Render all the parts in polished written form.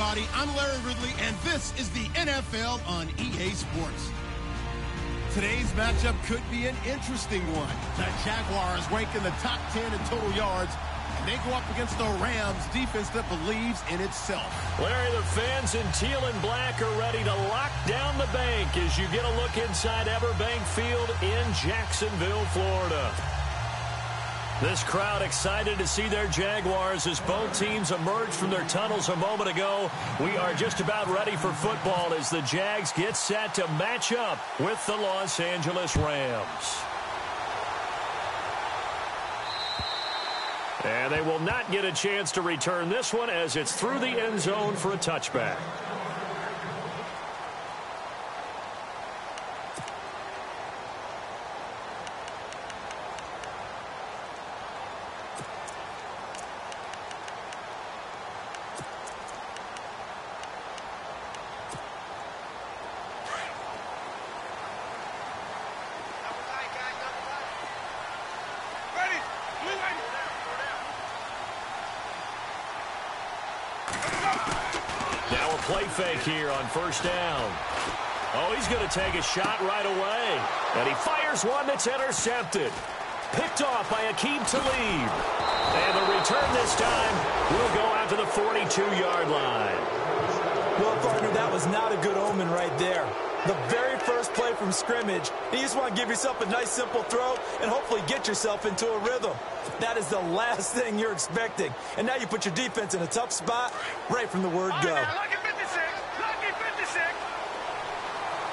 everybody. I'm Larry Ridley, and this is the NFL on EA Sports. Today's matchup could be an interesting one. The Jaguars rank in the top 10 in total yards, and they go up against the Rams defense that believes in itself. Larry, the fans in teal and black are ready to lock down the bank as you get a look inside Everbank Field in Jacksonville, Florida. This crowd excited to see their Jaguars as both teams emerged from their tunnels a moment ago. We are just about ready for football as the Jags get set to match up with the Los Angeles Rams. And they will not get a chance to return this one as it's through the end zone for a touchback. Play fake here on first down. Oh, he's going to take a shot right away. And he fires one that's intercepted. Picked off by Aqib Talib. And the return this time will go out to the 42-yard line. Well, partner, that was not a good omen right there. The very first play from scrimmage, you just want to give yourself a nice, simple throw and hopefully get yourself into a rhythm. That is the last thing you're expecting. And now you put your defense in a tough spot right from the word go.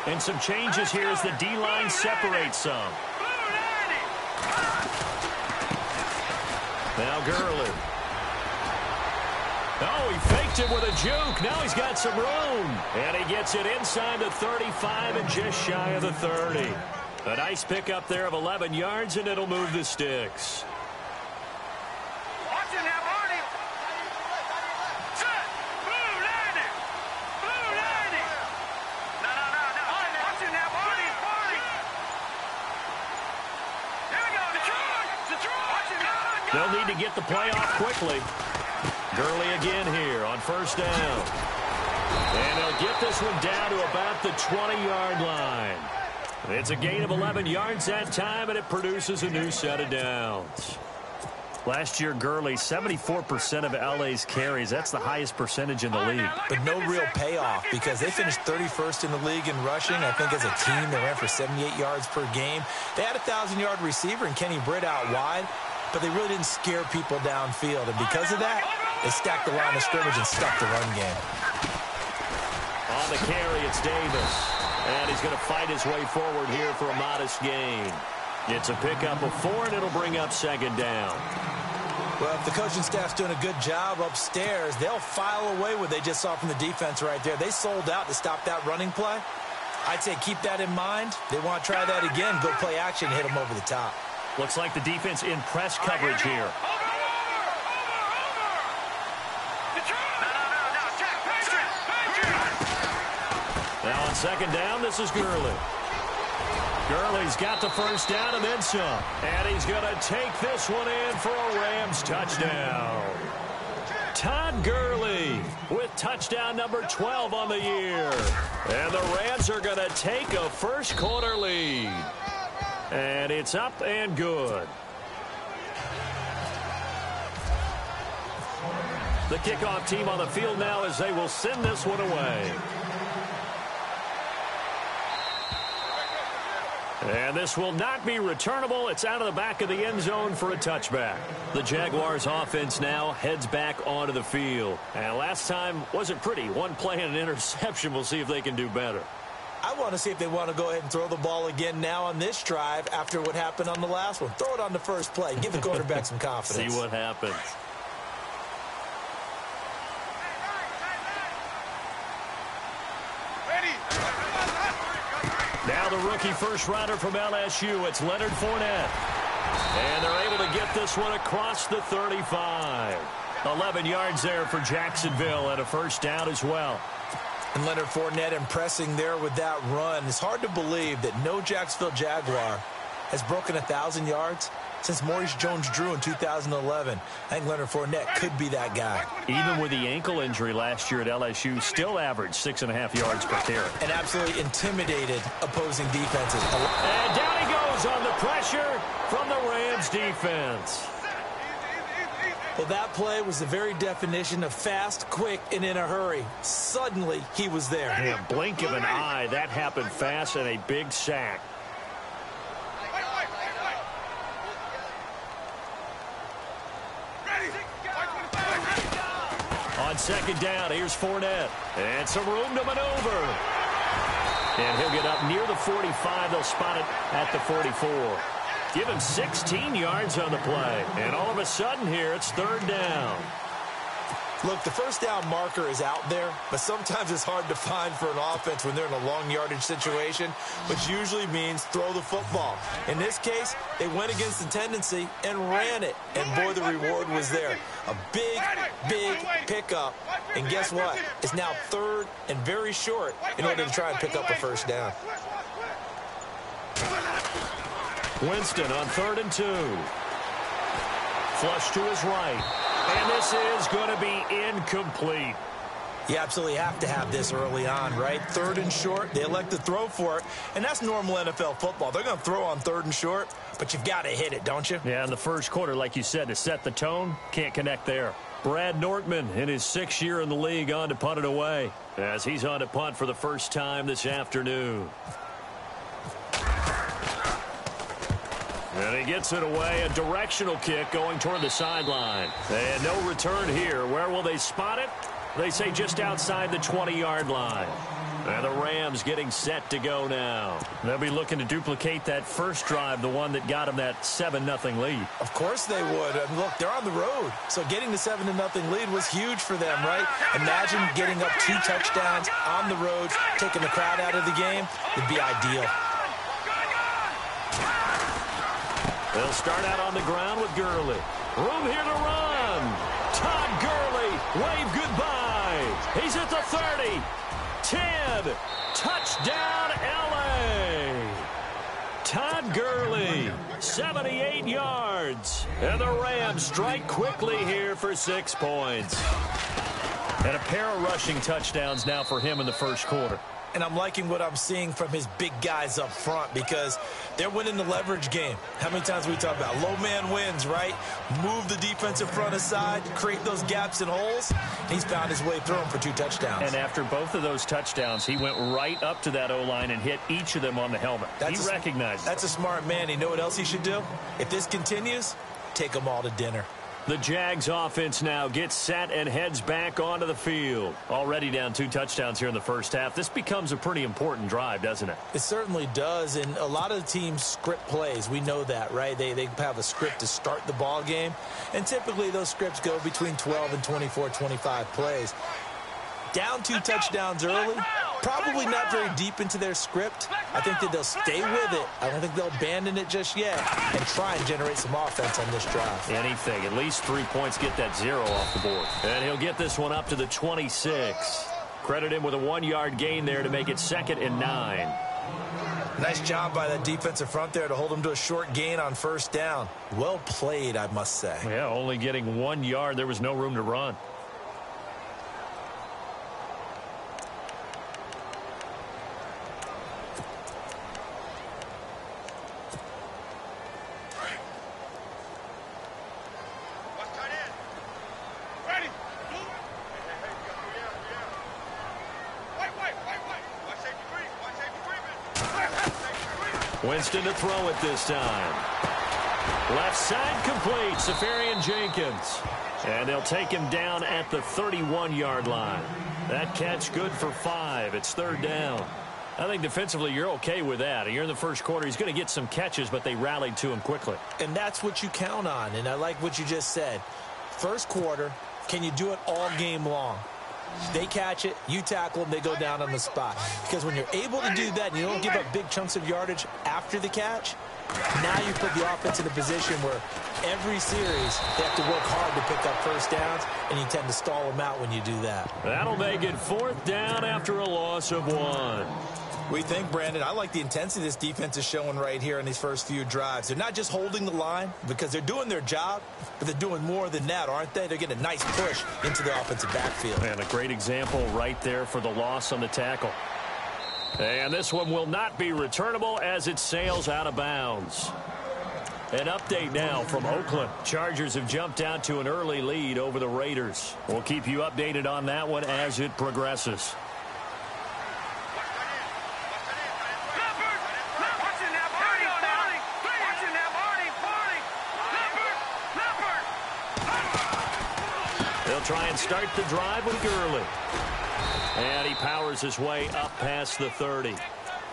And some changes here as the D-line separates some. Now Gurley. Oh, he faked it with a juke. Now he's got some room. And he gets it inside the 35 and just shy of the 30. A nice pickup there of 11 yards, and it'll move the sticks. They'll need to get the play off quickly. Gurley again here on first down. And they'll get this one down to about the 20-yard line. It's a gain of 11 yards that time, and it produces a new set of downs. Last year, Gurley, 74% of LA's carries. That's the highest percentage in the league. But no real payoff because they finished 31st in the league in rushing. I think as a team, they ran for 78 yards per game. They had a 1,000-yard receiver in Kenny Britt out wide, but they really didn't scare people downfield. And because of that, they stacked the line of scrimmage and stuck the run game. On the carry, it's Davis. And he's going to fight his way forward here for a modest gain. It's a pickup of 4, and it'll bring up second down. Well, if the coaching staff's doing a good job upstairs, they'll file away what they just saw from the defense right there. They sold out to stop that running play. I'd say keep that in mind. They want to try that again, go play action, hit them over the top. Looks like the defense in press coverage here. Now on second down, this is Gurley. Gurley's got the first down and then some. And he's going to take this one in for a Rams touchdown. Todd Gurley with touchdown number 12 on the year. And the Rams are going to take a first quarter lead. And it's up and good. The kickoff team on the field now as they will send this one away. And this will not be returnable. It's out of the back of the end zone for a touchback. The Jaguars offense now heads back onto the field. And last time wasn't pretty. One play and an interception. We'll see if they can do better. I want to see if they want to go ahead and throw the ball again now on this drive after what happened on the last one. Throw it on the first play. Give the quarterback some confidence. See what happens. Now the rookie first rounder from LSU, it's Leonard Fournette. And they're able to get this one across the 35. 11 yards there for Jacksonville and a first down as well. And Leonard Fournette impressing there with that run. It's hard to believe that no Jacksonville Jaguar has broken 1,000 yards since Maurice Jones-Drew in 2011. I think Leonard Fournette could be that guy. Even with the ankle injury last year at LSU, still averaged 6.5 yards per carry. And absolutely intimidated opposing defenses. And down he goes on the pressure from the Rams defense. Well, that play was the very definition of fast, quick, and in a hurry. Suddenly, he was there. Yeah, blink of an eye. That happened fast and a big sack. On second down, here's Fournette. And some room to maneuver. And he'll get up near the 45. They'll spot it at the 44. Give him 16 yards on the play. And all of a sudden here, it's third down. Look, the first down marker is out there, but sometimes it's hard to find for an offense when they're in a long yardage situation, which usually means throw the football. In this case, they went against the tendency and ran it. And boy, the reward was there. A big, big pickup. And guess what? It's now third and very short in order to try and pick up a first down. Winston on 3rd and 2. Flush to his right. And this is going to be incomplete. You absolutely have to have this early on, right? 3rd and short. They elect to throw for it. And that's normal NFL football. They're going to throw on 3rd and short, but you've got to hit it, don't you? Yeah, in the first quarter, like you said, to set the tone, can't connect there. Brad Nortman in his 6th year in the league on to punt it away as he's on to punt for the first time this afternoon. And he gets it away, a directional kick going toward the sideline. And no return here. Where will they spot it? They say just outside the 20-yard line. And the Rams getting set to go now. They'll be looking to duplicate that first drive, the one that got them that 7-0 lead. Of course they would. Look, they're on the road. So getting the 7-0 lead was huge for them, right? Imagine getting up 2 touchdowns on the road, taking the crowd out of the game. Would be ideal. They'll start out on the ground with Gurley. Room here to run. Todd Gurley, wave goodbye. He's at the 30. 10. Touchdown, L.A. Todd Gurley, 78 yards. And the Rams strike quickly here for 6 points. And a pair of rushing touchdowns now for him in the first quarter. And I'm liking what I'm seeing from his big guys up front because they're winning the leverage game. How many times we talk about low man wins, right? Move the defensive front aside, create those gaps and holes. He's found his way through them for 2 touchdowns. And after both of those touchdowns, he went right up to that O-line and hit each of them on the helmet. He recognized it. That's a smart man. You know what else he should do? If this continues, take them all to dinner. The Jags offense now gets set and heads back onto the field. Already down 2 touchdowns here in the first half. This becomes a pretty important drive, doesn't it? It certainly does, and a lot of the teams script plays. We know that, right? They have a script to start the ball game, and typically those scripts go between 12 and 24, 25 plays. Down 2 touchdowns early, probably not very deep into their script. I think that they'll stay with it. I don't think they'll abandon it just yet and try and generate some offense on this drive. Anything. At least 3 points, get that 0 off the board. And he'll get this one up to the 26. Credit him with a 1-yard gain there to make it 2nd and 9. Nice job by that defensive front there to hold him to a short gain on first down. Well played, I must say. Yeah, only getting 1 yard. There was no room to run. Winston to throw it this time. Left side complete. Safarian Jenkins. And they'll take him down at the 31-yard line. That catch good for 5. It's 3rd down. I think defensively you're okay with that. You're in the first quarter. He's going to get some catches, but they rallied to him quickly. And that's what you count on. And I like what you just said. First quarter, can you do it all game long? They catch it, you tackle them, they go down on the spot. Because when you're able to do that and you don't give up big chunks of yardage after the catch, now you put the offense in a position where every series they have to work hard to pick up first downs, and you tend to stall them out when you do that. That'll make it 4th down after a loss of 1. We think, Brandon, I like the intensity this defense is showing right here in these first few drives. They're not just holding the line because they're doing their job, but they're doing more than that, aren't they? They're getting a nice push into the offensive backfield. And a great example right there for the loss on the tackle. And this one will not be returnable as it sails out of bounds. An update now from Oakland. Chargers have jumped out to an early lead over the Raiders. We'll keep you updated on that one as it progresses. They'll try and start the drive with Gurley. And he powers his way up past the 30.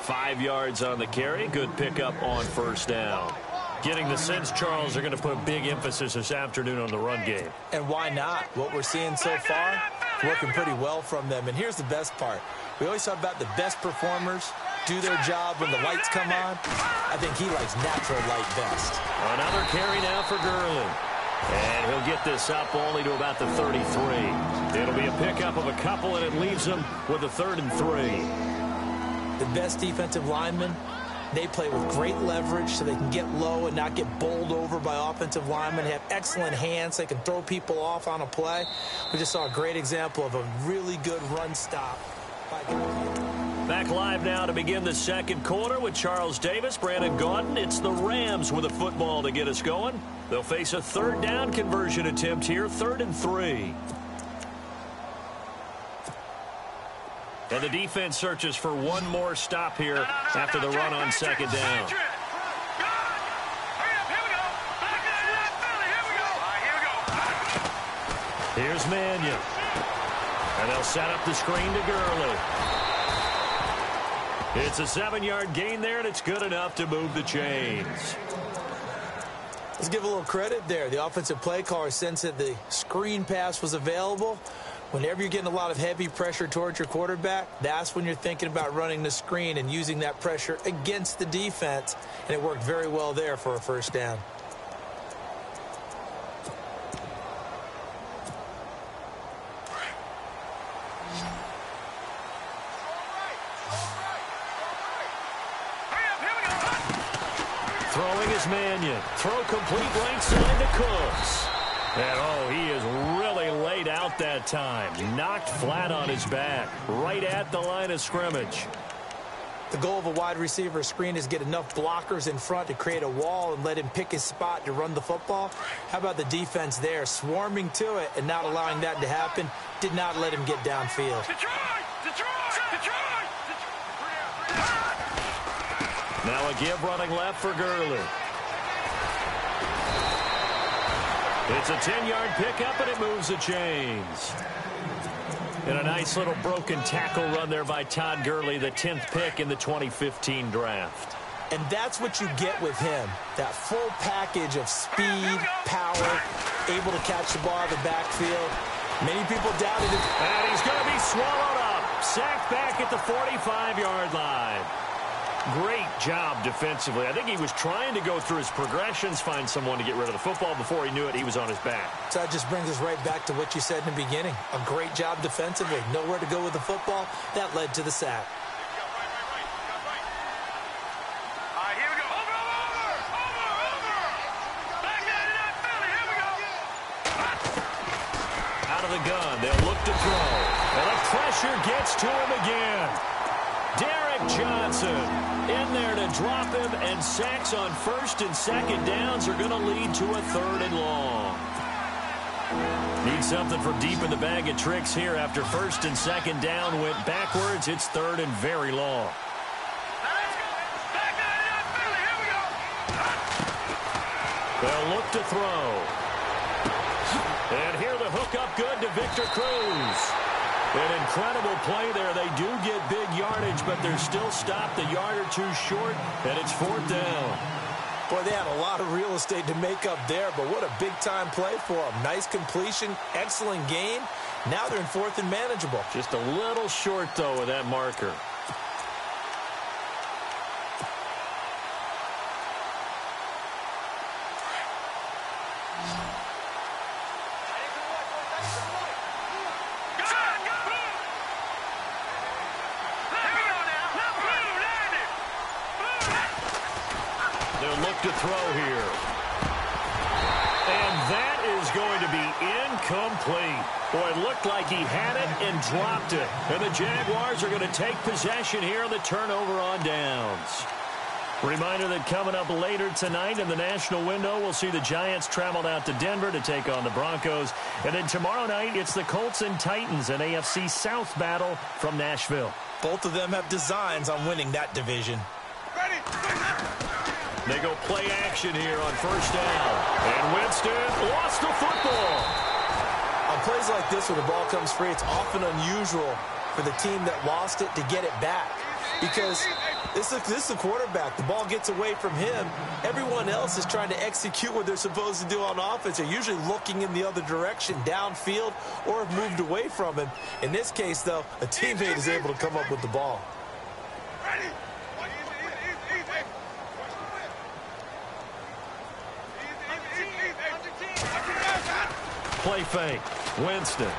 5 yards on the carry. Good pickup on first down. Getting the sense, Charles, they're going to put a big emphasis this afternoon on the run game. And why not? What we're seeing so far, working pretty well from them. And here's the best part. We always talk about the best performers do their job when the lights come on. I think he likes natural light best. Another carry now for Gurley. And he'll get this up only to about the 33. It'll be a pickup of a couple, and it leaves him with a 3rd and 3. The best defensive linemen, they play with great leverage so they can get low and not get bowled over by offensive linemen. They have excellent hands. They can throw people off on a play. We just saw a great example of a really good run stop. Back live now to begin the second quarter with Charles Davis, Brandon Gaudin. It's the Rams with a football to get us going. They'll face a 3rd down conversion attempt here, 3rd and 3. And the defense searches for one more stop here after the run on 2nd down. Here's Mannion. And they'll set up the screen to Gurley. It's a 7-yard gain there, and it's good enough to move the chains. Let's give a little credit there. The offensive play caller sensed that the screen pass was available. Whenever you're getting a lot of heavy pressure towards your quarterback, that's when you're thinking about running the screen and using that pressure against the defense. And it worked very well there for a first down. Throwing is Mannion. Throw complete right side to Cooks. And, oh, he is really laid out that time. Knocked flat on his back. Right at the line of scrimmage. The goal of a wide receiver screen is get enough blockers in front to create a wall and let him pick his spot to run the football. How about the defense there? Swarming to it and not allowing that to happen. Did not let him get downfield. Now a give running left for Gurley. It's a 10-yard pickup, and it moves the chains. And a nice little broken tackle run there by Todd Gurley, the 10th pick in the 2015 draft. And that's what you get with him, that full package of speed, power, able to catch the ball in the backfield. Many people doubted it. And he's going to be swallowed up. Sacked back at the 45-yard line. Great job defensively. I think he was trying to go through his progressions, find someone to get rid of the football. Before he knew it, he was on his back. So that just brings us right back to what you said in the beginning. A great job defensively. Nowhere to go with the football. That led to the sack. Out of the gun, they'll look to throw. And the pressure gets to him again. Derek Johnson in there to drop him, and sacks on 1st and 2nd downs are going to lead to a 3rd and long. Need something from deep in the bag of tricks here after 1st and 2nd down went backwards. It's 3rd and very long. They'll look to throw. And here the hook up good to Victor Cruz. An incredible play there. They do get big yardage, but they're still stopped a yard or two short, and it's 4th down. Boy, they had a lot of real estate to make up there, but what a big-time play for them. Nice completion, excellent gain. Now they're in 4th and manageable. Just a little short, though, of that marker. to throw here. And that is going to be incomplete. Boy, it looked like he had it and dropped it. And the Jaguars are going to take possession here on the turnover on downs. Reminder that coming up later tonight in the national window, we'll see the Giants travel out to Denver to take on the Broncos. And then tomorrow night, it's the Colts and Titans, an AFC South battle from Nashville. Both of them have designs on winning that division. They go play action here on first down. And Winston lost the football. On plays like this where the ball comes free, it's often unusual for the team that lost it to get it back. Because this is the quarterback. The ball gets away from him. Everyone else is trying to execute what they're supposed to do on offense. They're usually looking in the other direction, downfield, or have moved away from him. In this case, though, a teammate is able to come up with the ball. Play fake. Winston.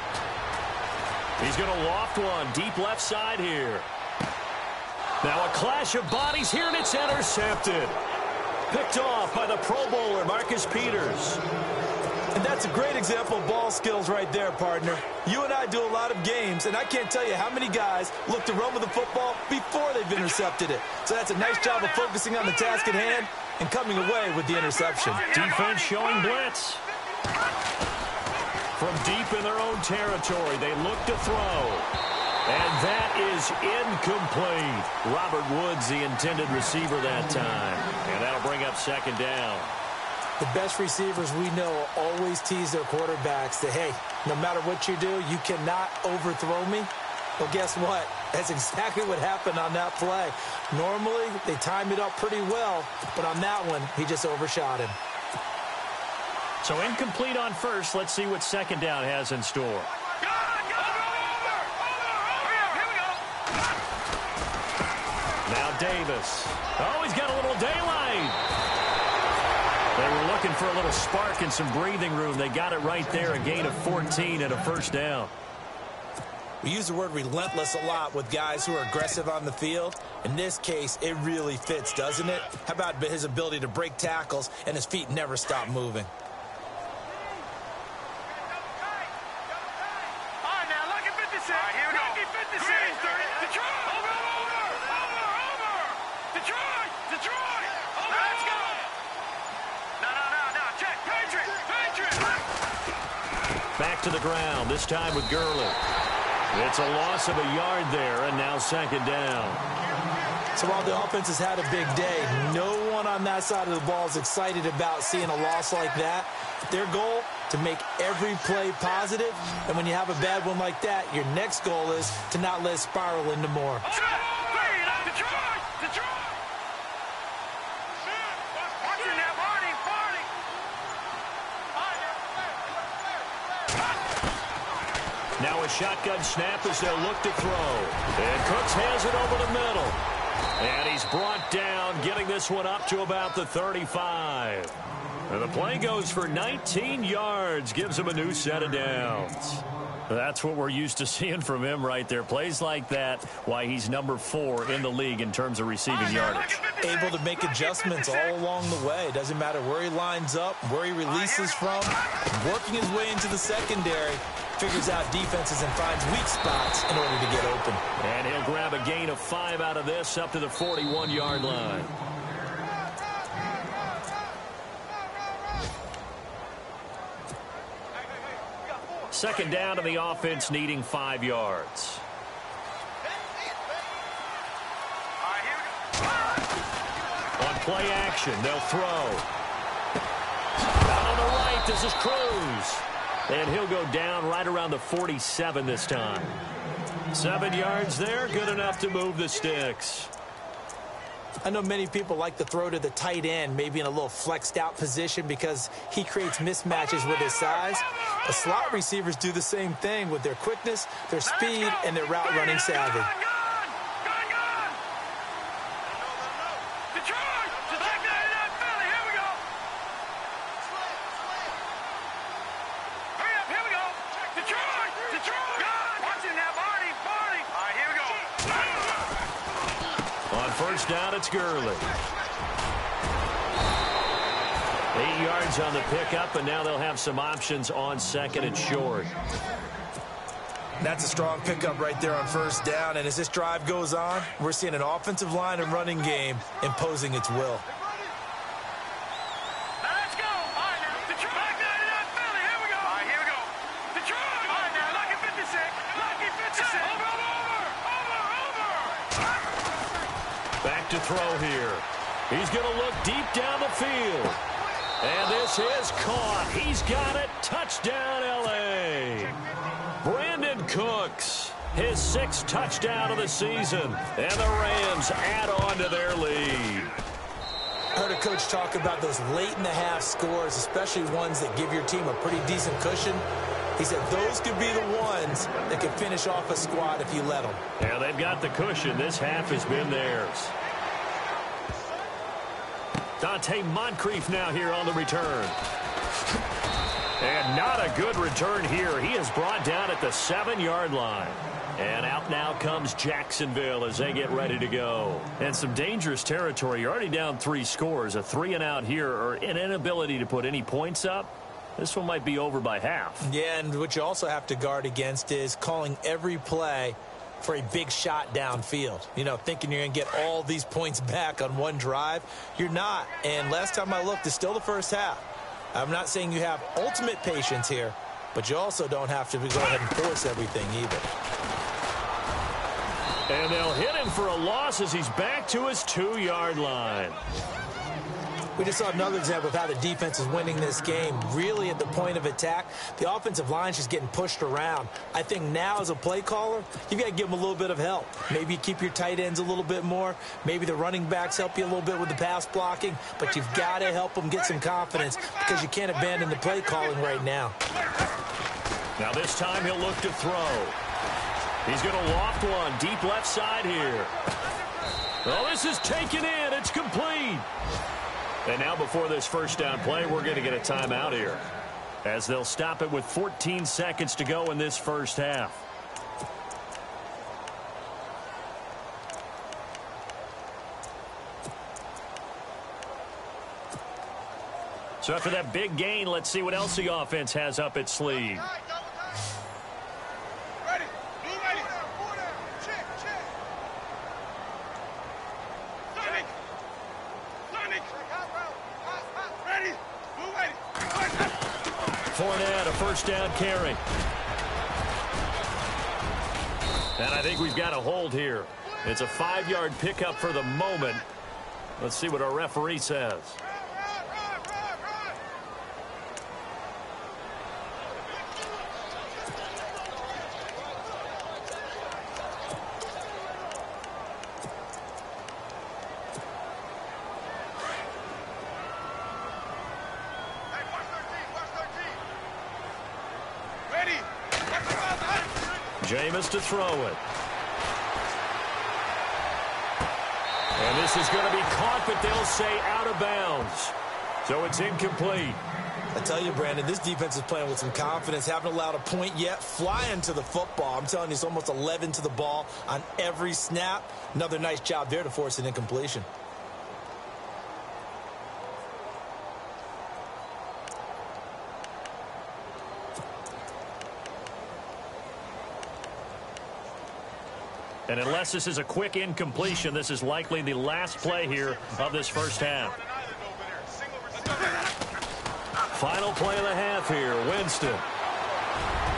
He's going to loft one deep left side here. Now a clash of bodies here, and it's intercepted. Picked off by the Pro Bowler, Marcus Peters. And that's a great example of ball skills right there, partner. You and I do a lot of games, and I can't tell you how many guys look to run with the football before they've intercepted it. So that's a nice job of focusing on the task at hand and coming away with the interception. Defense showing blitz. From deep in their own territory, they look to throw. And that is incomplete. Robert Woods, the intended receiver that time. And that'll bring up second down. The best receivers we know always tease their quarterbacks that, hey, no matter what you do, you cannot overthrow me. Well, guess what? That's exactly what happened on that play. Normally, they time it up pretty well, but on that one, he just overshot him. So incomplete on first. Let's see what second down has in store. Now Davis. Oh, he's got a little daylight. They were looking for a little spark and some breathing room. They got it right there, a gain of 14 and a first down. We use the word relentless a lot with guys who are aggressive on the field. In this case, it really fits, doesn't it? How about his ability to break tackles and his feet never stop moving? Back to the ground, this time with Gurley. It's a loss of a yard there, and now second down. So while the offense has had a big day, no one on that side of the ball is excited about seeing a loss like that. Their goal, to make every play positive, and when you have a bad one like that, your next goal is to not let it spiral into more. Now a shotgun snap as they'll look to throw. And Cooks has it over the middle. And he's brought down, getting this one up to about the 35. And the play goes for 19 yards, gives him a new set of downs. That's what we're used to seeing from him right there. Plays like that, why he's number 4 in the league in terms of receiving yardage. Able to make adjustments all along the way. Doesn't matter where he lines up, where he releases from. Working his way into the secondary. Figures out defenses and finds weak spots in order to get open. And he'll grab a gain of 5 out of this up to the 41-yard line. Second down to the offense, needing 5 yards. On play action, they'll throw. Down on the right, this is Cruz. And he'll go down right around the 47 this time. 7 yards there, good enough to move the sticks. I know many people like to throw to the tight end, maybe in a little flexed out position because he creates mismatches with his size. But slot receivers do the same thing with their quickness, their speed, and their route running savvy. First down, it's Gurley. 8 yards on the pickup, and now they'll have some options on second and short. That's a strong pickup right there on first down, and as this drive goes on, we're seeing an offensive line and running game imposing its will. Back to throw here. He's going to look deep down the field. And this is caught. He's got it. Touchdown, L.A. Brandon Cooks, his 6th touchdown of the season. And the Rams add on to their lead. I heard a coach talk about those late-in-the-half scores, especially ones that give your team a pretty decent cushion. He said those could be the ones that could finish off a squad if you let them. Yeah, they've got the cushion. This half has been theirs. Dante Moncrief now here on the return. And not a good return here. He is brought down at the 7-yard line. And out now comes Jacksonville as they get ready to go. And some dangerous territory. You're already down 3 scores. A 3-and-out here, or an inability to put any points up. This one might be over by half. Yeah, and what you also have to guard against is calling every play for a big shot downfield. You know, thinking you're going to get all these points back on one drive. You're not. And last time I looked, it's still the first half. I'm not saying you have ultimate patience here, but you also don't have to go ahead and force everything either. And they'll hit him for a loss as he's back to his 2-yard line. We just saw another example of how the defense is winning this game. Really at the point of attack, the offensive line's just getting pushed around. I think now as a play caller, you've got to give them a little bit of help. Maybe keep your tight ends a little bit more. Maybe the running backs help you a little bit with the pass blocking. But you've got to help them get some confidence because you can't abandon the play calling right now. Now this time he'll look to throw. He's going to loft one deep left side here. Well, this is taken in. It's complete. And now before this first down play, we're going to get a timeout here, as they'll stop it with 14 seconds to go in this first half. So after that big gain, let's see what else the offense has up its sleeve. Fournette, a first down carry. And I think we've got a hold here. It's a 5-yard pickup for the moment. Let's see what our referee says. Jameis to throw it. And this is going to be caught, but they'll say out of bounds. So it's incomplete. I tell you, Brandon, this defense is playing with some confidence. Haven't allowed a point yet. Flying to the football. I'm telling you, it's almost 11 to the ball on every snap. Another nice job there to force an incompletion. And unless this is a quick incompletion, this is likely the last play here of this first half. Final play of the half here, Winston.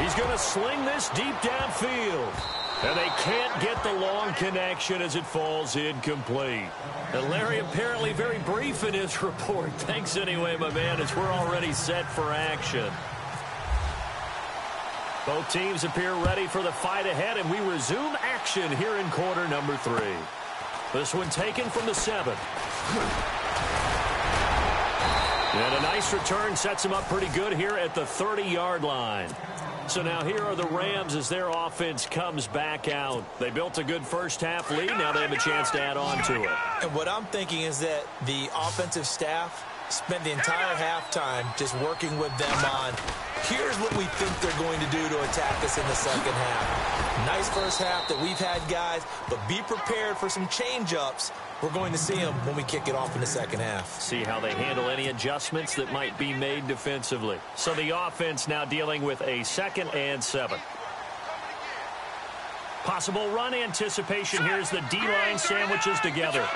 He's going to sling this deep downfield. And they can't get the long connection as it falls incomplete. And Larry apparently very brief in his report. Thanks anyway, my man, as we're already set for action. Both teams appear ready for the fight ahead, and we resume action here in quarter number 3. This one taken from the 7. And a nice return sets them up pretty good here at the 30-yard line. So now here are the Rams as their offense comes back out. They built a good first half lead. Now they have a chance to add on to it. And what I'm thinking is that the offensive staff spent the entire halftime just working with them on Here's what we think they're going to do to attack us in the second half. Nice first half that we've had, guys, but be prepared for some change-ups. We're going to see them when we kick it off in the second half. See how they handle any adjustments that might be made defensively. So the offense now dealing with a 2nd and 7. Possible run anticipation. Here's the D-line sandwiches together.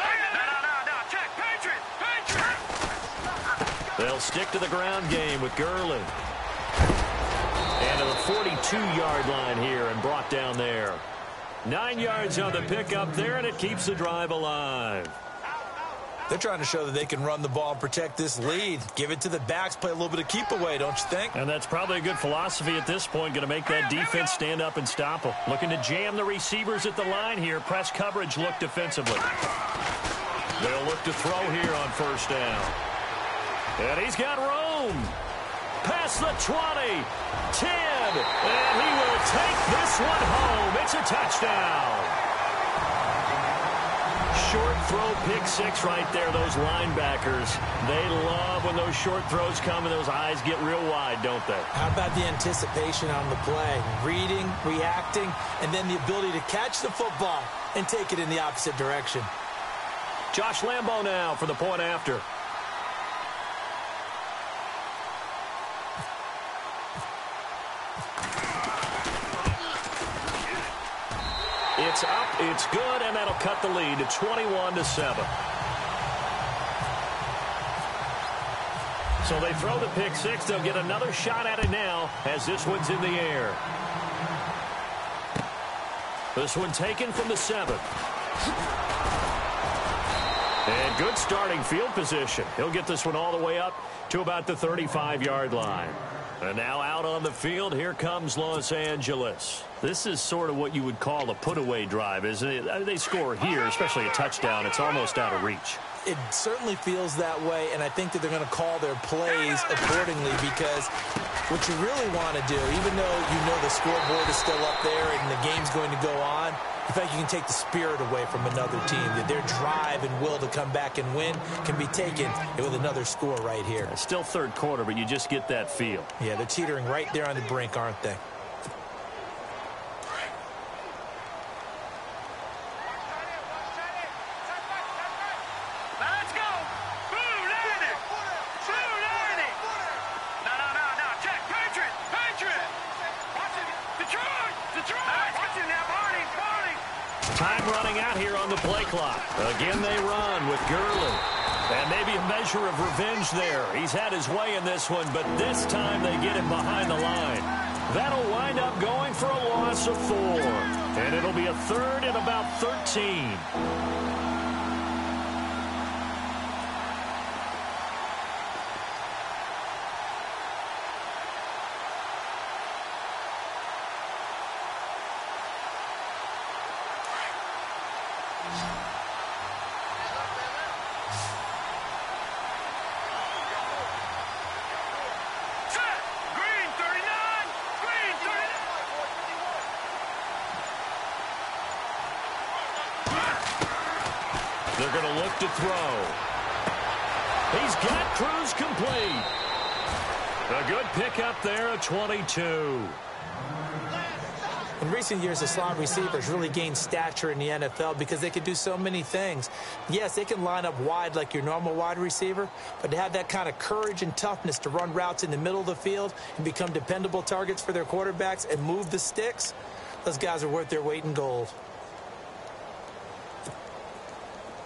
They'll stick to the ground game with Gurley. And to the 42-yard line here and brought down there. 9 yards on the pickup there, and it keeps the drive alive. They're trying to show that they can run the ball and protect this lead. Give it to the backs, play a little bit of keep away, don't you think? And that's probably a good philosophy at this point, going to make that defense stand up and stop them. Looking to jam the receivers at the line here. Press coverage look defensively. They'll look to throw here on first down. And he's got room. Past the 20, 10, and he will take this one home. It's a touchdown. Short throw, pick six right there. Those linebackers, they love when those short throws come and those eyes get real wide, don't they? How about the anticipation on the play? Reading, reacting, and then the ability to catch the football and take it in the opposite direction. Josh Lambo now for the point after. It's up, it's good, and that'll cut the lead to 21-7. So they throw the pick six. They'll get another shot at it now as this one's in the air. This one taken from the 7. And good starting field position. He'll get this one all the way up to about the 35-yard line. And now out on the field, here comes Los Angeles. This is sort of what you would call a put-away drive, isn't it? They score here, especially a touchdown. It's almost out of reach. It certainly feels that way, and I think that they're going to call their plays accordingly because what you really want to do, even though you know the scoreboard is still up there and the game's going to go on, in fact, you can take the spirit away from another team. That their drive and will to come back and win can be taken with another score right here. It's still third quarter, but you just get that feel. Yeah, they're teetering right there on the brink, aren't they? Time running out here on the play clock. Again, they run with Gurley. And maybe a measure of revenge there. He's had his way in this one, but this time they get him behind the line. That'll wind up going for a loss of 4. And it'll be a third and about 13. They're going to look to throw. He's got Cruz complete. A good pickup there at 22. In recent years, the slot receivers really gained stature in the NFL because they can do so many things. Yes, they can line up wide like your normal wide receiver, but to have that kind of courage and toughness to run routes in the middle of the field and become dependable targets for their quarterbacks and move the sticks, those guys are worth their weight in gold.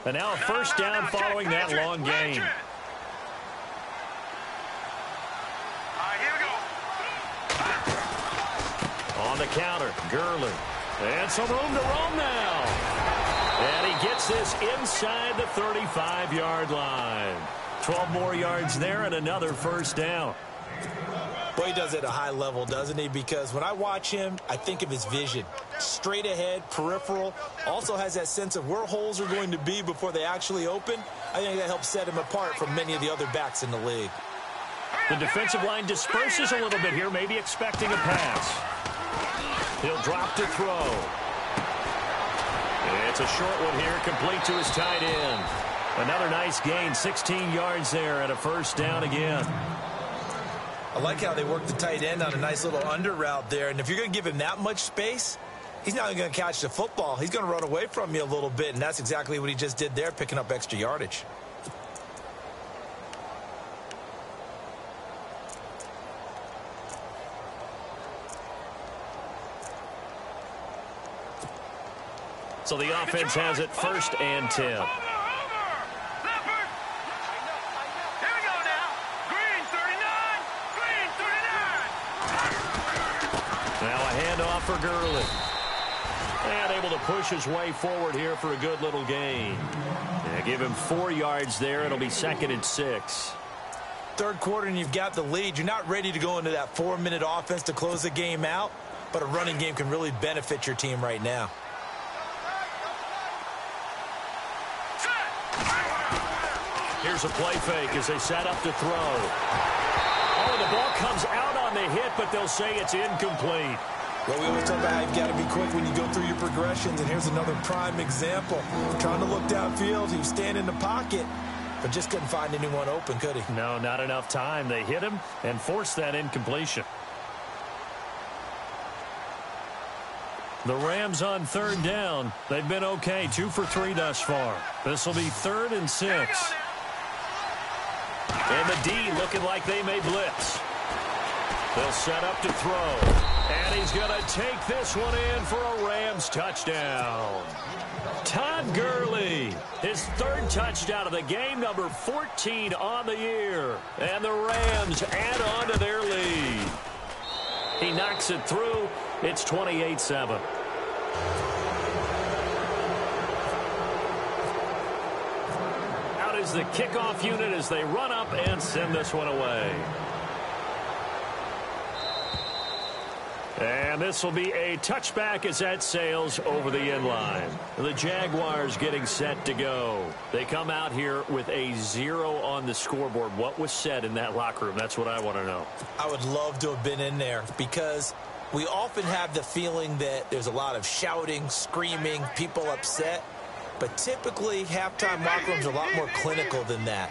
And now a first down following that long gain. On the counter, Gurley. And some room to roam now. And he gets this inside the 35-yard line. 12 more yards there and another first down. Boy, he does it at a high level, doesn't he? Because when I watch him, I think of his vision. Straight ahead, peripheral. Also has that sense of where holes are going to be before they actually open. I think that helps set him apart from many of the other backs in the league. The defensive line disperses a little bit here, maybe expecting a pass. He'll drop to throw. It's a short one here, complete to his tight end. Another nice gain, 16 yards there and a first down again. I like how they work the tight end on a nice little under route there. And if you're going to give him that much space, he's not going to catch the football. He's going to run away from you a little bit, and that's exactly what he just did there, picking up extra yardage. So the offense has it 1st and 10. Here we go now. Green 39. Green 39. Now a handoff for Gurley. And able to push his way forward here for a good little gain. Yeah, give him 4 yards there. It'll be 2nd and 6. Third quarter and you've got the lead. You're not ready to go into that 4-minute offense to close the game out, but a running game can really benefit your team right now. Here's a play fake as they set up to throw. Oh, the ball comes out on the hit, but they'll say it's incomplete. Well, we always talk about how you've got to be quick when you go through your progressions, and here's another prime example. Trying to look downfield, he was standing in the pocket, but just couldn't find anyone open, could he? No, not enough time. They hit him and forced that incompletion. The Rams on 3rd down. They've been okay, 2 for 3 thus far. This will be 3rd and 6. And the D looking like they may blitz. They'll set up to throw. And he's going to take this one in for a Rams touchdown. Todd Gurley, his 3rd touchdown of the game, number 14 on the year. And the Rams add on to their lead. He knocks it through. It's 28-7. Out is the kickoff unit as they run up and send this one away. And this will be a touchback as that sails over the end line. The Jaguars getting set to go. They come out here with a 0 on the scoreboard. What was said in that locker room? That's what I want to know. I would love to have been in there because we often have the feeling that there's a lot of shouting, screaming, people upset. But typically, halftime locker rooms are a lot more clinical than that.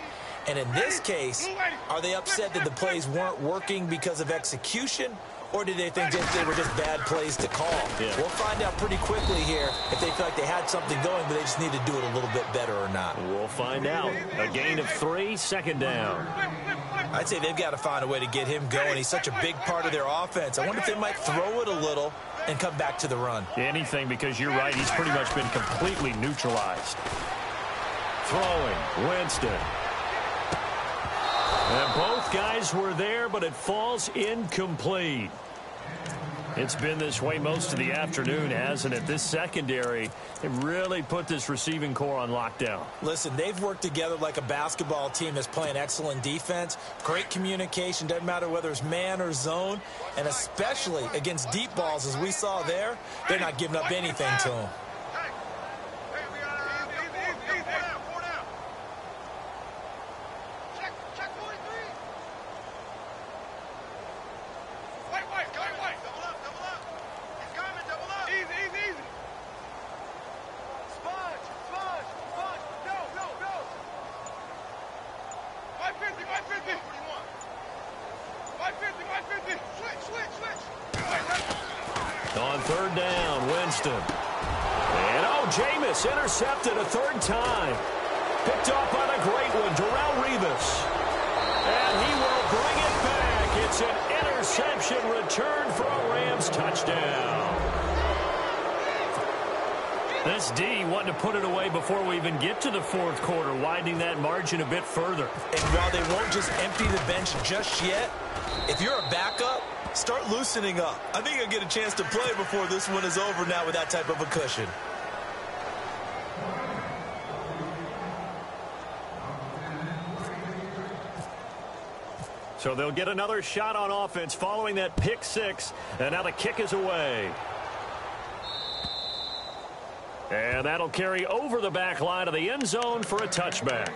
And in this case, are they upset that the plays weren't working because of execution? Or did they think that they were just bad plays to call? Yeah. We'll find out pretty quickly here if they feel like they had something going, but they just need to do it a little bit better or not. We'll find out. A gain of 3, 2nd down. I'd say they've got to find a way to get him going. He's such a big part of their offense. I wonder if they might throw it a little and come back to the run. Anything, because you're right. He's pretty much been completely neutralized. Throwing, Winston. And both guys were there, but it falls incomplete. It's been this way most of the afternoon, hasn't it? This secondary, it really put this receiving core on lockdown. Listen, they've worked together like a basketball team that's playing excellent defense. Great communication, doesn't matter whether it's man or zone. And especially against deep balls, as we saw there, they're not giving up anything to them. On 3rd down, Winston. And Jameis intercepted a 3rd time. Picked off by the great one, Darrelle Revis. And he will bring it back. It's an interception return for a Rams touchdown. This D wanting to put it away before we even get to the 4th quarter, widening that margin a bit further. And while they won't just empty the bench just yet, if you're a backup, start loosening up. I think you'll get a chance to play before this one is over now with that type of a cushion. So they'll get another shot on offense following that pick 6, and now the kick is away. And that'll carry over the back line of the end zone for a touchback.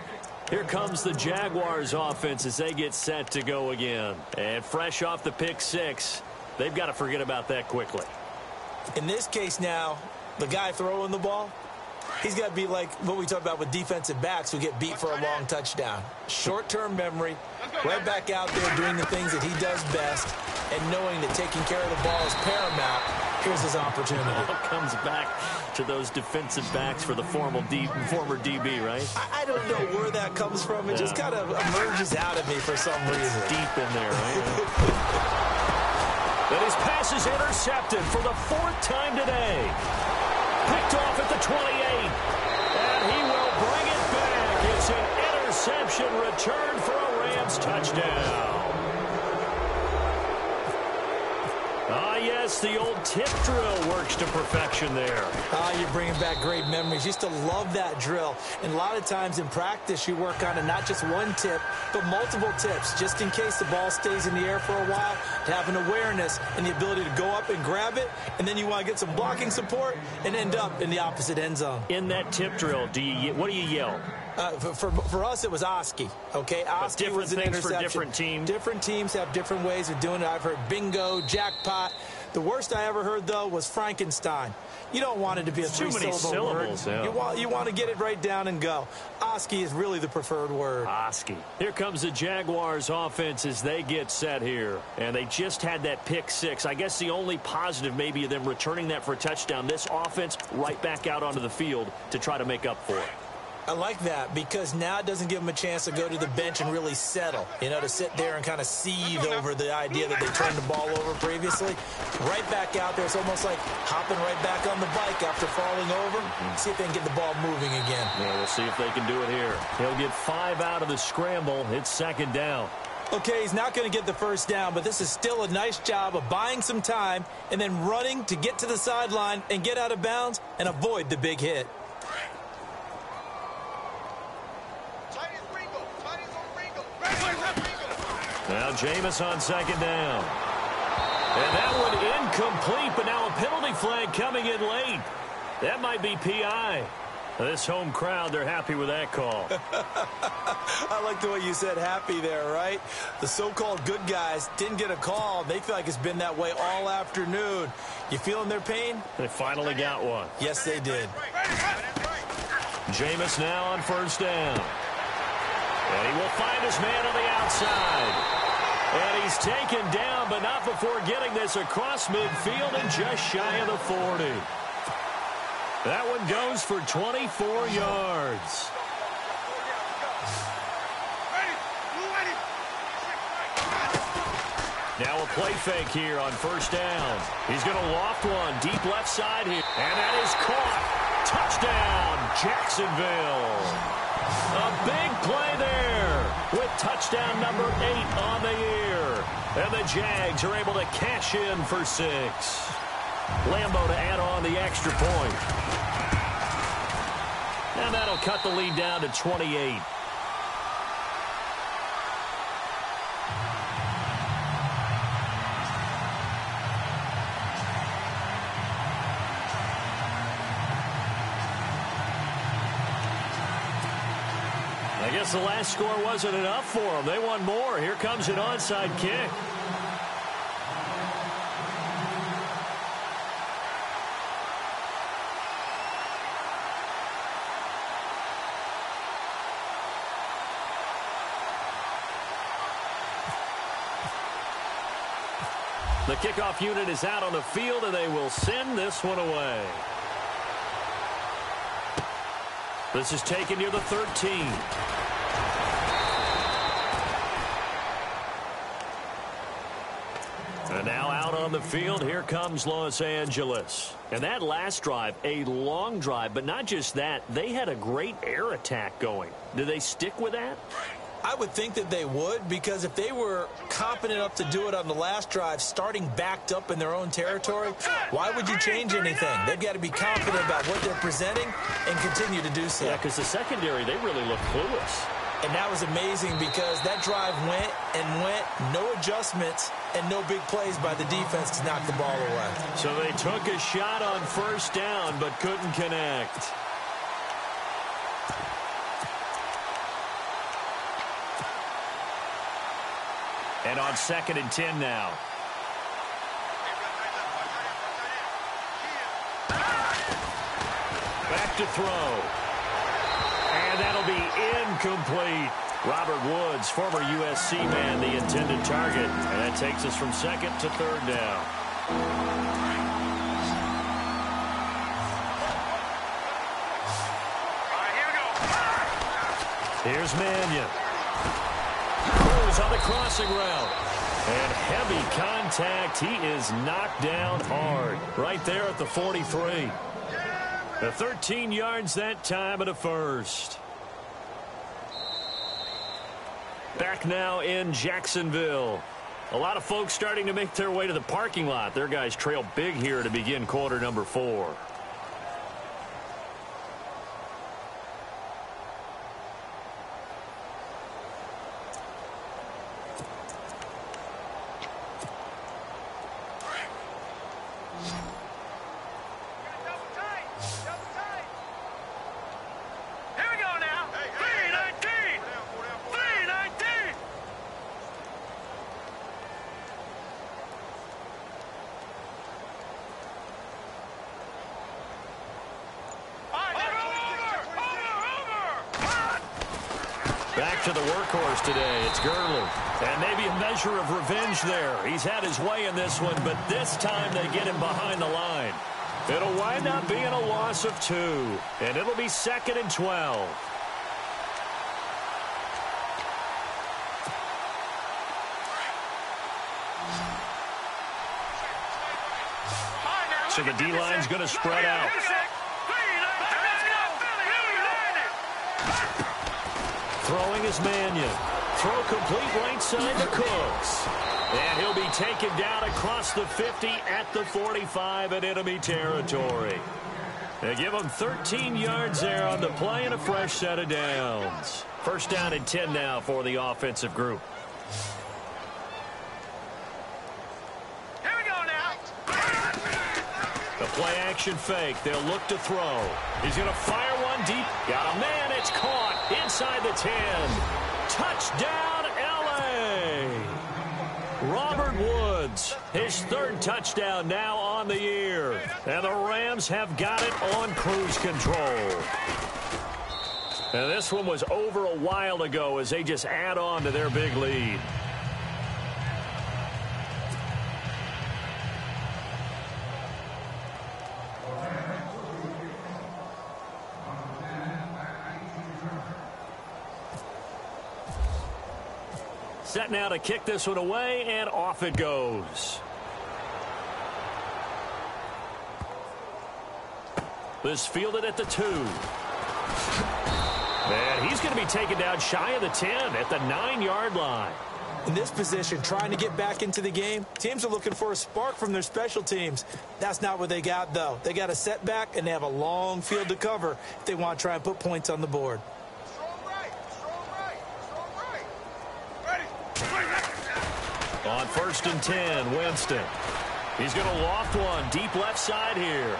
Here comes the Jaguars offense as they get set to go again. And fresh off the pick 6, they've got to forget about that quickly. In this case now, the guy throwing the ball, He's got to be like what we talk about with defensive backs who get beat for a long touchdown. Short-term memory, right back out there doing the things that he does best, and knowing that taking care of the ball is paramount. Here's his opportunity. It all comes back to those defensive backs for the former DB, right? I don't know where that comes from. It just kind of emerges out of me for some reason. Deep in there, right? But his pass is intercepted for the 4th time today. Picked off at the 28. And he will bring it back. It's an interception return for a Rams touchdown. Ah, yes, the old tip drill works to perfection there. You're bringing back great memories. Used to love that drill. And a lot of times in practice, you work on it, not just one tip, but multiple tips, just in case the ball stays in the air for a while, to have an awareness and the ability to go up and grab it, and then you want to get some blocking support and end up in the opposite end zone. In that tip drill, what do you yell? For us, it was Oski, okay? Oski was an interception. For different teams. Different teams have different ways of doing it. I've heard bingo, jackpot. The worst I ever heard, though, was Frankenstein. You don't want it to be a three-syllable word. Yeah. You want to get it right down and go. Oski is really the preferred word. Oski. Here comes the Jaguars offense as they get set here. And they just had that pick 6. I guess the only positive maybe of them returning that for a touchdown. This offense right back out onto the field to try to make up for it. I like that because now it doesn't give them a chance to go to the bench and really settle, to sit there and kind of seethe over the idea that they turned the ball over previously. Right back out there. It's almost like hopping right back on the bike after falling over. See if they can get the ball moving again. Yeah, we'll see if they can do it here. He'll get 5 out of the scramble. It's 2nd down. Okay, he's not going to get the first down, but this is still a nice job of buying some time and then running to get to the sideline and get out of bounds and avoid the big hit. Now Jameis on 2nd down. And that one incomplete, but now a penalty flag coming in late. That might be PI. This home crowd, they're happy with that call. I like the way you said happy there, right? The so-called good guys didn't get a call. They feel like it's been that way all afternoon. You feeling their pain? They finally got one. Yes, they did. Jameis now on 1st down. And he will find his man on the outside. And he's taken down, but not before getting this across midfield and just shy of the 40. That one goes for 24 yards. Now a play fake here on 1st down. He's going to loft one deep left side here. And that is caught. Touchdown, Jacksonville. A big play there with touchdown number 8 on the year. And the Jags are able to cash in for 6. Lambo to add on the extra point. And that'll cut the lead down to 28. I guess the last score wasn't enough for them. They want more. Here comes an onside kick. The kickoff unit is out on the field, and they will send this one away. This is taken near the 13. And now out on the field, here comes Los Angeles. And that last drive, a long drive, but not just that, they had a great air attack going. Do they stick with that? I would think that they would, because if they were confident enough to do it on the last drive, starting backed up in their own territory, why would you change anything? They've got to be confident about what they're presenting and continue to do so. Yeah, because the secondary, they really look clueless. And that was amazing because that drive went and went, no adjustments and no big plays by the defense to knock the ball away. So they took a shot on 1st down but couldn't connect. And on 2nd and 10 now. Back to throw. And that'll be incomplete. Robert Woods, former USC man, the intended target. And that takes us from second to third down. Here's Mannion. Cruz on the crossing route. And heavy contact. He is knocked down hard. Right there at the 43. The 13 yards that time at a first. Back now in Jacksonville. A lot of folks starting to make their way to the parking lot. Their guys trail big here to begin quarter number 4. Back to the workhorse today. It's Gurley. And maybe a measure of revenge there. He's had his way in this one, but this time they get him behind the line. It'll wind up being a loss of 2. And it'll be 2nd and 12. So the D-line's going to spread out. Throwing is Mannion. Throw complete right side to Cooks. And he'll be taken down across the 50 at the 45 in enemy territory. They give him 13 yards there on the play and a fresh set of downs. First down and 10 now for the offensive group. Here we go now. The play action fake. They'll look to throw. He's going to fire one deep. Got a man. It's caught inside the 10. Touchdown, L.A. Robert Woods, his 3rd touchdown now on the year. And the Rams have got it on cruise control. And this one was over a while ago as they just add on to their big lead. Set now to kick this one away, and off it goes. This fielded at the 2. And he's going to be taken down shy of the 10 at the 9-yard line. In this position, trying to get back into the game, teams are looking for a spark from their special teams. That's not what they got, though. They got a setback, and they have a long field to cover if they want to try and put points on the board. On 1st and 10, Winston. He's going to loft one deep left side here.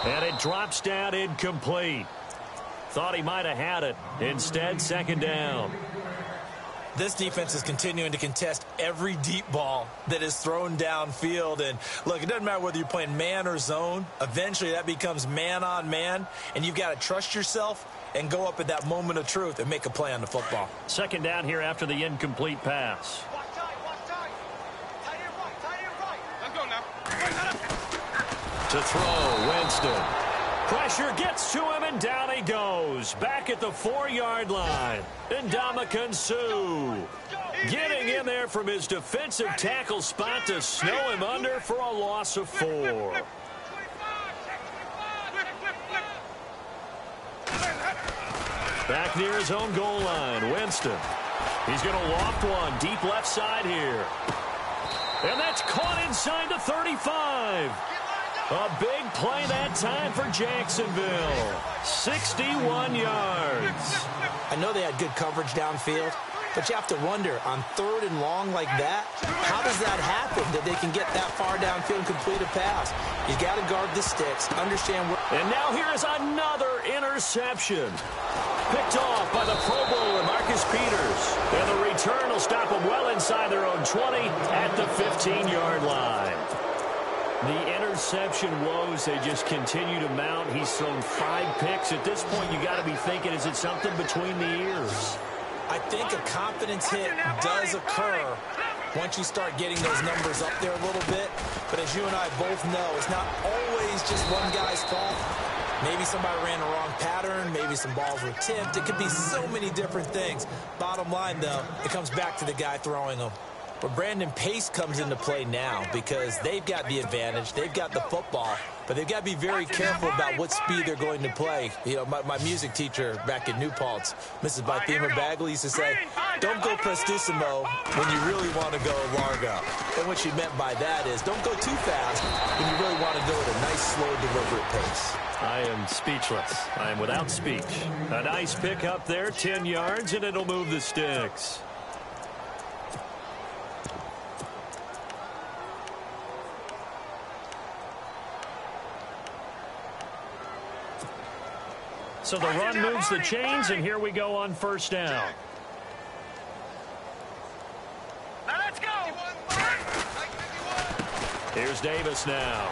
And it drops down incomplete. Thought he might have had it. Instead, 2nd down. This defense is continuing to contest every deep ball that is thrown downfield. And, look, it doesn't matter whether you're playing man or zone. Eventually, that becomes man on man, and you've got to trust yourself and go up at that moment of truth and make a play on the football. 2nd down here after the incomplete pass. Let's go now. To throw, Winston. Pressure gets to him, and down he goes. Back at the 4-yard line. Ndamukong Suh getting in there from his defensive tackle spot to snow him under for a loss of 4. Back near his own goal line, Winston. He's going to loft one deep left side here. And that's caught inside the 35. A big play that time for Jacksonville. 61 yards. I know they had good coverage downfield, but you have to wonder, on 3rd and long like that, how does that happen that they can get that far downfield and complete a pass? You got to guard the sticks, understand where... And now here is another interception. Picked off by the Pro Bowler, Marcus Peters. And the return will stop them well inside their own 20 at the 15-yard line. The interception woes, they just continue to mount. He's thrown 5 picks. At this point, you got to be thinking, is it something between the ears? I think a confidence hit does occur once you start getting those numbers up there a little bit. But as you and I both know, it's not always just one guy's fault. Maybe somebody ran the wrong pattern. Maybe some balls were tipped. It could be so many different things. Bottom line, though, it comes back to the guy throwing them. But Brandon, pace comes into play now because they've got the advantage. They've got the football, but they've got to be very careful about what speed they're going to play. You know, my music teacher back in New Paltz, Mrs. Bythemer Bagley, used to say, don't go prestissimo when you really want to go largo. And what she meant by that is don't go too fast when you really want to go at a nice, slow, deliberate pace. I am speechless. I am without speech. A nice pick up there, 10 yards, and it'll move the sticks. So the run moves the chains, and here we go on first down. Now let's go. Here's Davis now.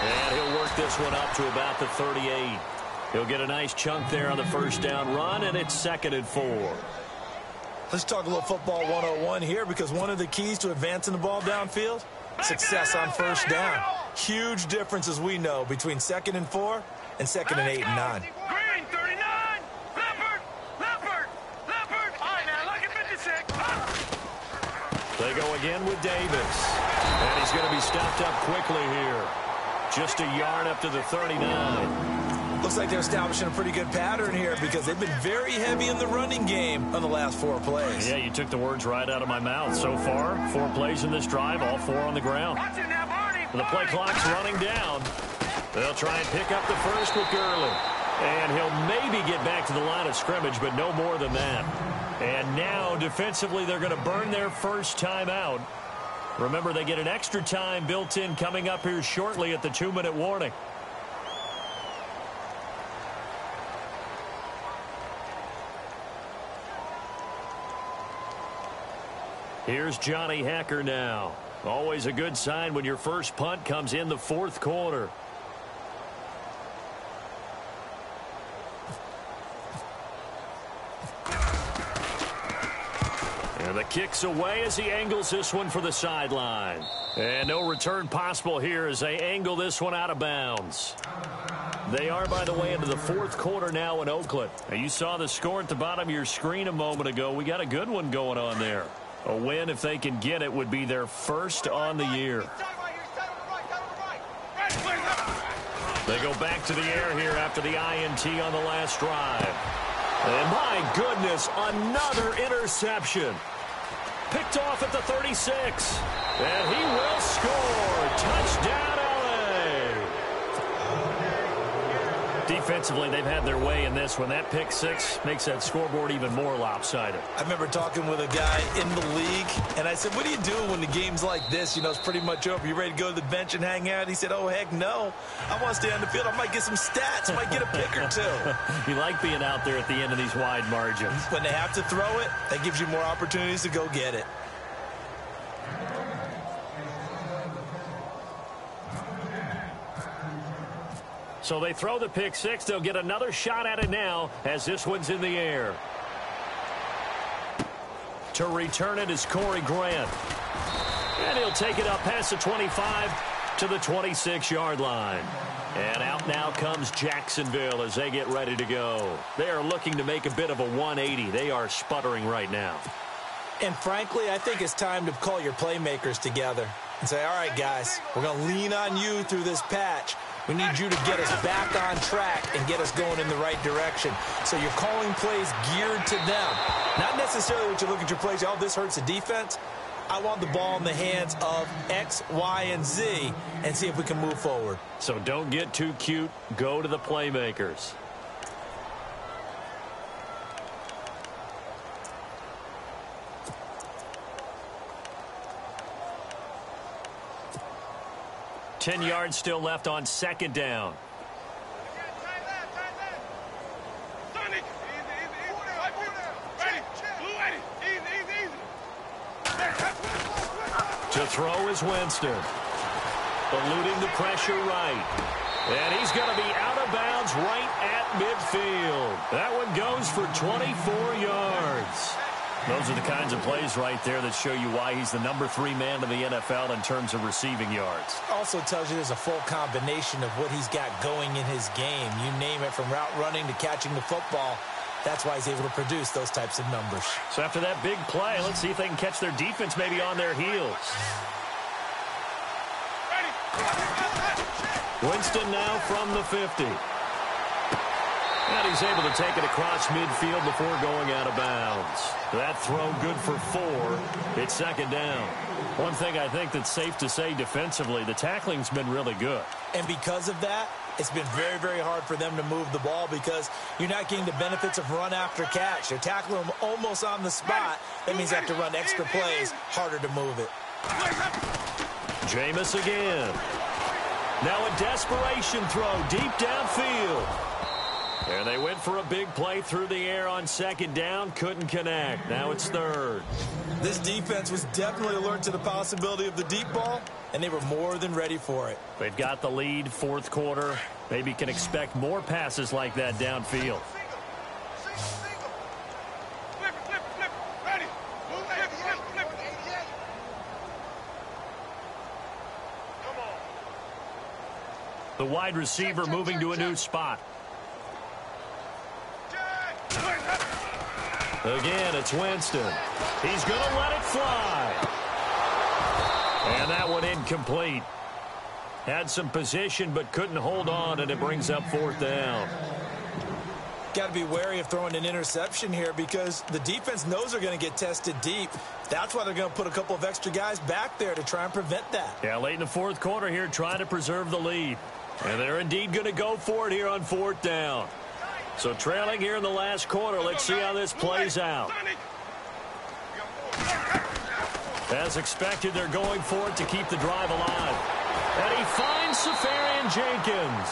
And he'll work this one up to about the 38. He'll get a nice chunk there on the first down run, and it's 2nd and 4. Let's talk a little football 101 here, because one of the keys to advancing the ball downfield, success on first down. Huge difference, as we know, between 2nd and 4 and 2nd and 8 and 9. Green, 39. Leopard. All right, now look at 56. They go again with Davis. And he's going to be stopped up quickly here. Just a yard up to the 39. Looks like they're establishing a pretty good pattern here because they've been very heavy in the running game on the last 4 plays. Yeah, you took the words right out of my mouth. So far, 4 plays in this drive, all 4 on the ground. Watch it now, Barney. The play clock's running down. They'll try and pick up the first with Gurley. And he'll maybe get back to the line of scrimmage, but no more than that. And now, defensively, they're going to burn their first time out. Remember, they get an extra time built in coming up here shortly at the 2-minute warning. Here's Johnny Hacker now. Always a good sign when your first punt comes in the 4th quarter. And the kick's away as he angles this one for the sideline. And no return possible here as they angle this one out of bounds. They are, by the way, into the 4th quarter now in Oakland. Now, you saw the score at the bottom of your screen a moment ago. We got a good one going on there. A win, if they can get it, would be their first on the year. They go back to the air here after the INT on the last drive. And my goodness, another interception. Picked off at the 36. And he will score. Touchdown, LA. Defensively, they've had their way in this one. That pick 6 makes that scoreboard even more lopsided. I remember talking with a guy in the league, and I said, what do you do when the game's like this? You know, it's pretty much over. You ready to go to the bench and hang out? He said, oh, heck no. I want to stay on the field. I might get some stats. I might get a pick or 2. You like being out there at the end of these wide margins. When they have to throw it, that gives you more opportunities to go get it. So they throw the pick 6. They'll get another shot at it now as this one's in the air. To return it is Corey Grant. And he'll take it up past the 25 to the 26-yard line. And out now comes Jacksonville as they get ready to go. They are looking to make a bit of a 180. They are sputtering right now. And frankly, I think it's time to call your playmakers together and say, all right, guys, we're going to lean on you through this patch. We need you to get us back on track and get us going in the right direction. So you're calling plays geared to them. Not necessarily what you look at your plays, oh, this hurts the defense. I want the ball in the hands of X, Y, and Z and see if we can move forward. So don't get too cute. Go to the playmakers. Ten yards still left on 2nd down. To throw is Winston. eluding the pressure right. And he's going to be out of bounds right at midfield. That one goes for 24 yards. Those are the kinds of plays right there that show you why he's the #3 man in the NFL in terms of receiving yards. Also tells you there's a full combination of what he's got going in his game. You name it, from route running to catching the football. That's why he's able to produce those types of numbers. So after that big play, let's see if they can catch their defense maybe on their heels. Winston now from the 50. And he's able to take it across midfield before going out of bounds. That throw good for 4. It's second down. One thing I think that's safe to say defensively, the tackling's been really good. And because of that, it's been very, very hard for them to move the ball because you're not getting the benefits of run after catch. They're tackling them almost on the spot. That means they have to run extra plays, harder to move it. Jameis again. Now a desperation throw deep downfield. And they went for a big play through the air on second down. Couldn't connect. Now it's third. This defense was definitely alert to the possibility of the deep ball, and they were more than ready for it. They've got the lead, fourth quarter. Maybe can expect more passes like that downfield. The wide receiver moving to a new spot. Again, it's Winston. He's going to let it fly. And that one incomplete. Had some position but couldn't hold on, and it brings up fourth down. Got to be wary of throwing an interception here because the defense knows they're going to get tested deep. That's why they're going to put a couple of extra guys back there to try and prevent that. Yeah, late in the fourth quarter here, trying to preserve the lead. And they're indeed going to go for it here on fourth down. So trailing here in the last quarter, let's see how this plays out. As expected, they're going for it to keep the drive alive. And he finds Safarian Jenkins.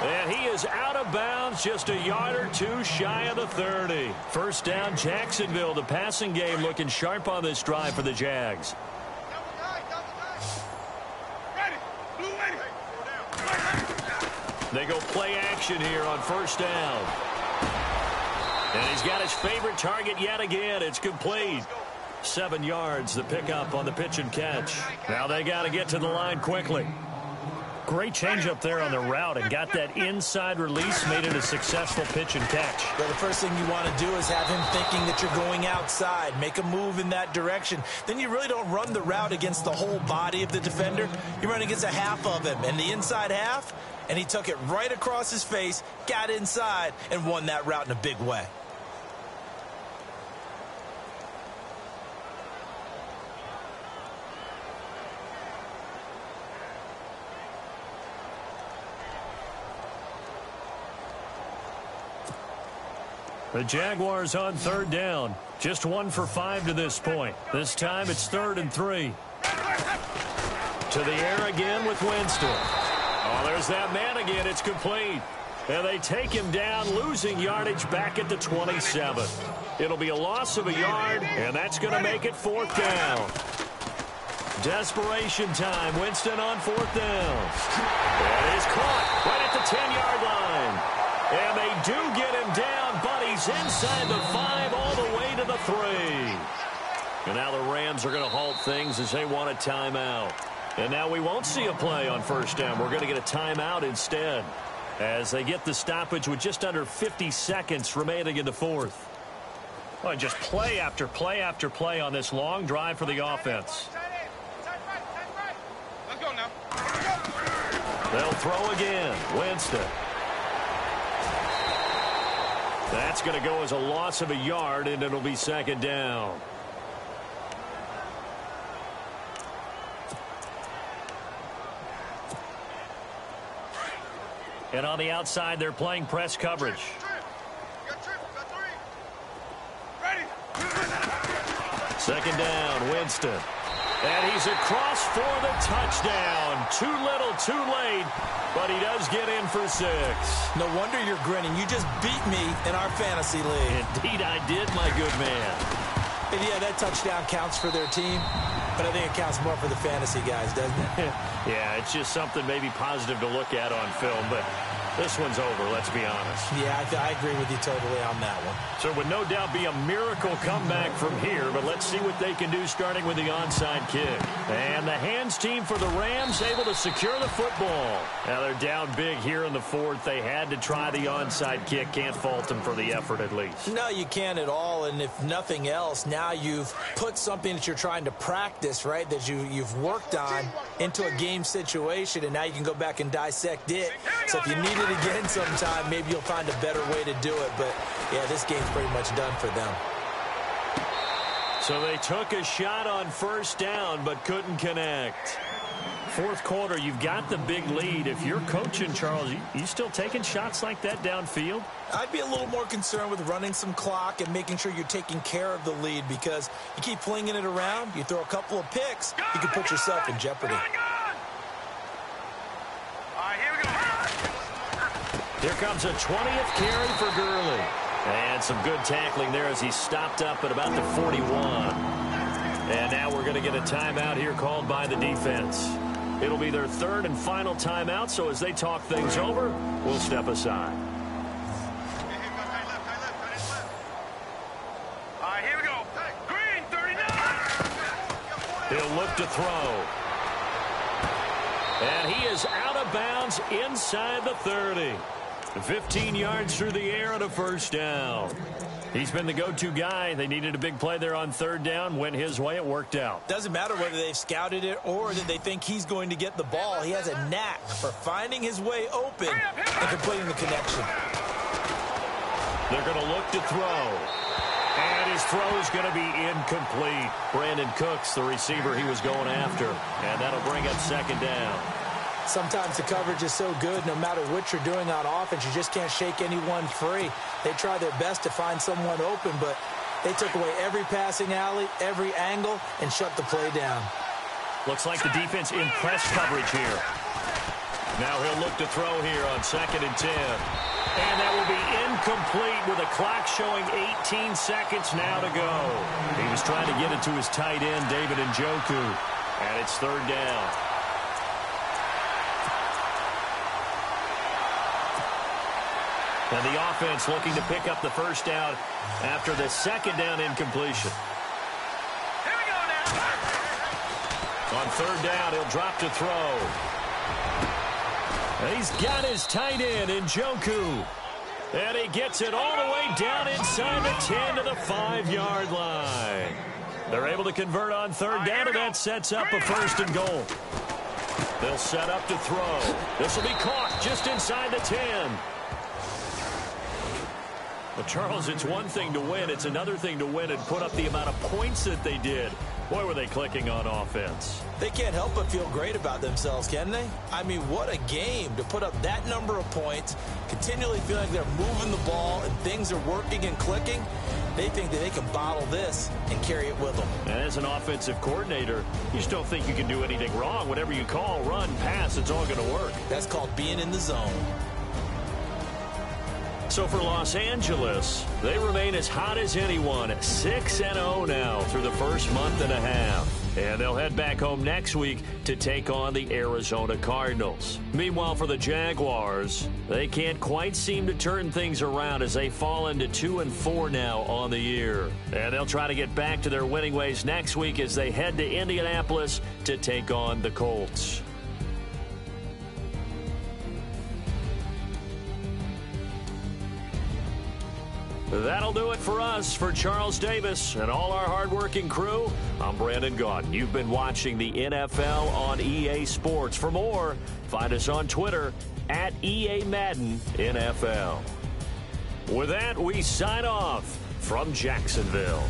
And he is out of bounds, just a yard or two shy of the 30. First down, Jacksonville. The passing game looking sharp on this drive for the Jags. They go play action here on first down. And he's got his favorite target yet again. It's complete. 7 yards, the pickup on the pitch and catch. Now they got to get to the line quickly. Great change up there on the route and got that inside release, made it a successful pitch and catch. Well, the first thing you want to do is have him thinking that you're going outside. Make a move in that direction. Then you really don't run the route against the whole body of the defender. You run against a half of him, and the inside half, and he took it right across his face, got inside, and won that route in a big way. The Jaguars on third down. Just 1 for 5 to this point. This time it's 3rd and 3. To the air again with Winston. Oh, there's that man again. It's complete. And they take him down, losing yardage back at the 27. It'll be a loss of a yard, and that's going to make it 4th down. Desperation time. Winston on 4th down. And he's caught right at the 10-yard line. And they do get him down, but he's inside the 5 all the way to the 3. And now the Rams are going to halt things as they want a timeout. And now we won't see a play on first down. We're going to get a timeout instead as they get the stoppage with just under 50 seconds remaining in the 4th. Well, just play after play after play on this long drive for the offense. Let's go now. They'll throw again. Winston. That's going to go as a loss of a yard, and it'll be 2nd down. And on the outside, they're playing press coverage. Second down, Winston. And he's across for the touchdown. Too little, too late, but he does get in for 6. No wonder you're grinning. You just beat me in our fantasy league. Indeed I did, my good man. And yeah, that touchdown counts for their team. But I think it counts more for the fantasy guys, doesn't it? Yeah, it's just something maybe positive to look at on film, but this one's over, let's be honest. Yeah, I agree with you totally on that one. So it would no doubt be a miracle comeback from here, but let's see what they can do starting with the onside kick. And the hands team for the Rams able to secure the football. Now they're down big here in the fourth. They had to try the onside kick. Can't fault them for the effort at least. No, you can't at all, and if nothing else, now you've put something that you're trying to practice, right, that you've worked on into a game situation, and now you can go back and dissect it. So if you need it again sometime, maybe you'll find a better way to do it. But, yeah, this game's pretty much done for them. So they took a shot on first down but couldn't connect. Fourth quarter, you've got the big lead. If you're coaching, Charles, you still taking shots like that downfield? I'd be a little more concerned with running some clock and making sure you're taking care of the lead, because you keep flinging it around, you throw a couple of picks, you can put yourself in jeopardy. All right, here we go. Here comes a 20th carry for Gurley. And some good tackling there as he stopped up at about the 41. And now we're going to get a timeout here called by the defense. It'll be their third and final timeout, so as they talk things over, we'll step aside. All right, here we go. Green, 39. He'll look to throw. And he is out of bounds inside the 30. 15 yards through the air and a first down. He's been the go-to guy. They needed a big play there on third down. Went his way. It worked out. Doesn't matter whether they've scouted it or that they think he's going to get the ball. He has a knack for finding his way open and completing the connection. They're going to look to throw. And his throw is going to be incomplete. Brandon Cooks, the receiver he was going after. And that'll bring up second down. Sometimes the coverage is so good, no matter what you're doing on offense, you just can't shake anyone free. They try their best to find someone open, but they took away every passing alley, every angle, and shut the play down. Looks like the defense in press coverage here. Now he'll look to throw here on 2nd and 10. And that will be incomplete with a clock showing 18 seconds now to go. He was trying to get it to his tight end, David Njoku. And it's third down. And the offense looking to pick up the first down after the second down incompletion. Here we go now. On third down, he'll drop to throw. And he's got his tight end, Njoku. And he gets it all the way down inside the 10 to the 5-yard line. They're able to convert on third down, and that sets up a first and goal. They'll set up to throw. This will be caught just inside the 10. But, Charles, it's one thing to win. It's another thing to win and put up the amount of points that they did. Boy, were they clicking on offense. They can't help but feel great about themselves, can they? I mean, what a game to put up that number of points, continually feeling like they're moving the ball and things are working and clicking. They think that they can bottle this and carry it with them. And as an offensive coordinator, you just don't think you can do anything wrong. Whatever you call, run, pass, it's all going to work. That's called being in the zone. So for Los Angeles, they remain as hot as anyone, 6-0 now through the first month and a half. And they'll head back home next week to take on the Arizona Cardinals. Meanwhile, for the Jaguars, they can't quite seem to turn things around as they fall into 2-4 now on the year. And they'll try to get back to their winning ways next week as they head to Indianapolis to take on the Colts. That'll do it for us. For Charles Davis and all our hardworking crew, I'm Brandon Gaudin. You've been watching the NFL on EA Sports. For more, find us on Twitter at EA Madden NFL. With that, we sign off from Jacksonville.